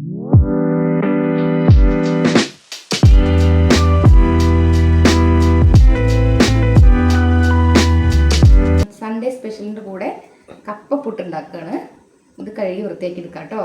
Sunday സ്പെഷ്യലിൻ്റെ കൂടെ കപ്പപ്പുട്ട് ഉണ്ടാക്കുകയാണ്. ഇത് കഴുകി വൃത്തിയാക്കി എടുക്കാം കേട്ടോ.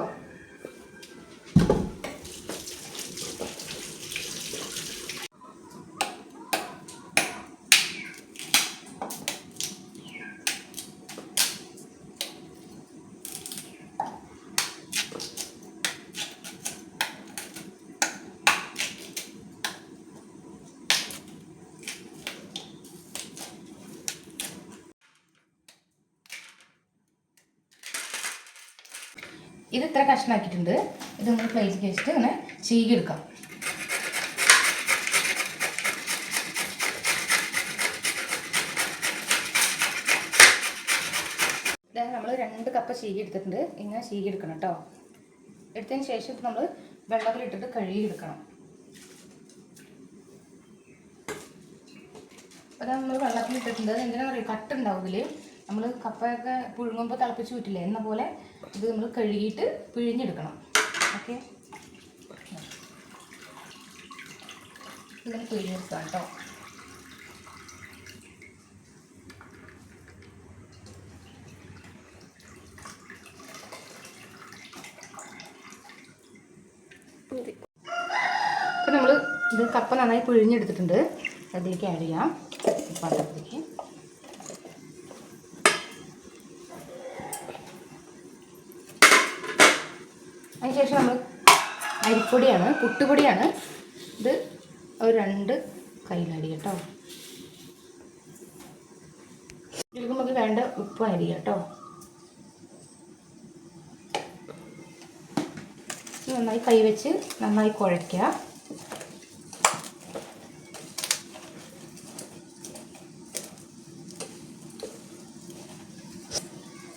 ഇത് ഇത്ര കഷ്ണമാക്കിയിട്ടുണ്ട്. ഇത് നമ്മൾ പ്ലേറ്റിൽ വെച്ചിട്ട് ഇങ്ങനെ ചീകിയെടുക്കാം. നമ്മൾ 2 കപ്പ് ചീകി എടുത്തിട്ടുണ്ട്. ഇങ്ങനെ ചീകി എടുക്കണം കേട്ടോ. എടുത്തതിന് ശേഷം ഇത് നമ്മൾ വെള്ളത്തിലിട്ടിട്ട് കഴുകി എടുക്കണം. അപ്പോൾ നമ്മൾ വെള്ളത്തിലിട്ടിട്ടുണ്ട്. എന്തിനാണെന്ന് അറിയാം, കട്ടുണ്ടാവും ഇതിൽ. നമ്മൾ കപ്പയൊക്കെ പുഴുങ്ങുമ്പോൾ തിളപ്പിച്ച് വിട്ടില്ലേ എന്ന പോലെ ഇത് നമ്മൾ കഴുകിയിട്ട് പിഴിഞ്ഞെടുക്കണം. ഓക്കെ, ഇങ്ങനെ പിഴിഞ്ഞെടുക്കാം കേട്ടോ. ഇപ്പം നമ്മൾ ഇത് കപ്പ നന്നായി പിഴിഞ്ഞെടുത്തിട്ടുണ്ട്. അതിലേക്ക് ആഡ് ചെയ്യാം പാത്രത്തിലേക്ക്. അതിനുശേഷം നമ്മൾ അരിപ്പൊടിയാണ്, പുട്ടുപൊടിയാണ്. ഇത് ഒരു 2 കയ്യിലടി കേട്ടോ. ഇതിലേക്ക് നമുക്ക് വേണ്ട ഉപ്പ് ആഡ് ചെയ്യാം കേട്ടോ. നന്നായി കൈവച്ച് നന്നായി കുഴയ്ക്കുക.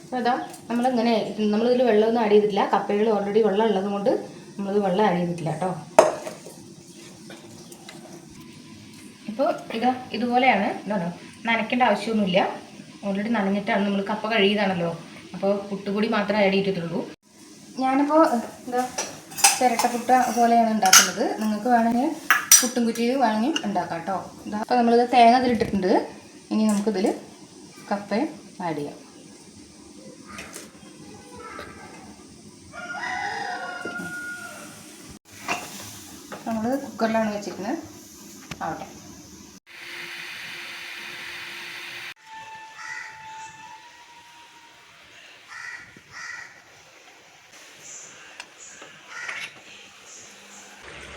അപ്പോൾ അതാ നമ്മളിങ്ങനെ, നമ്മളിതിൽ വെള്ളമൊന്നും ആഡ് ചെയ്തിട്ടില്ല. കപ്പയിൽ ഓൾറെഡി വെള്ളം ഉള്ളത് കൊണ്ട് നമ്മളിത് വെള്ളം ആഡ് ചെയ്തിട്ടില്ല കേട്ടോ. ഇപ്പോൾ ഇതാ ഇതുപോലെയാണ്. നനയ്ക്കേണ്ട ആവശ്യമൊന്നുമില്ല. ഓൾറെഡി നനഞ്ഞിട്ടാണ്, നമ്മൾ കപ്പ കഴുകിയതാണല്ലോ. അപ്പോൾ പുട്ടുപൊടി മാത്രമേ ആഡ് ചെയ്തിട്ടുള്ളൂ. ഞാനിപ്പോൾ എന്താ ചിരട്ടപ്പുട്ട പോലെയാണ് ഉണ്ടാക്കുന്നത്. നിങ്ങൾക്ക് വേണമെങ്കിൽ പുട്ടും കുറ്റിയിൽ വേണമെങ്കിൽ ഉണ്ടാക്കാം കേട്ടോ. ഇതാ അപ്പോൾ നമ്മളിത് തേങ്ങ ഇതിലിട്ടിട്ടുണ്ട്. ഇനി നമുക്കിതിൽ കപ്പയും ആഡ് ചെയ്യാം. നമ്മൾ കുക്കറിലാണ് വെച്ചിരിക്കുന്നത്. ആവട്ടെ.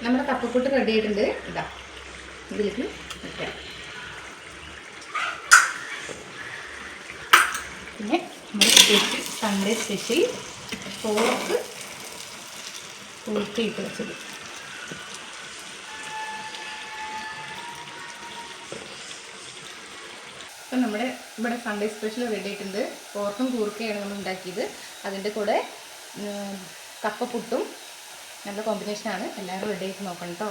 നമ്മുടെ കപ്പപ്പുട്ട് റെഡി ആയിട്ടുണ്ട്. ഇതാ ഇതിലേക്ക് വെക്കാം. പിന്നെ നമ്മുടെ സൺഡേ സ്പെഷ്യൽ പോർക്ക് ഇട്ട് വെച്ചത്. അപ്പം നമ്മുടെ ഇവിടെ സൺഡേ സ്പെഷ്യൽ റെഡി ആയിട്ടുണ്ട്. പോർക്കും കൂർക്കയാണ് നമ്മൾ ഉണ്ടാക്കിയത്. അതിൻ്റെ കൂടെ കപ്പപ്പുട്ടും നല്ല കോമ്പിനേഷനാണ്. എല്ലാവരും റെഡി ആയിട്ട് നോക്കണം കേട്ടോ.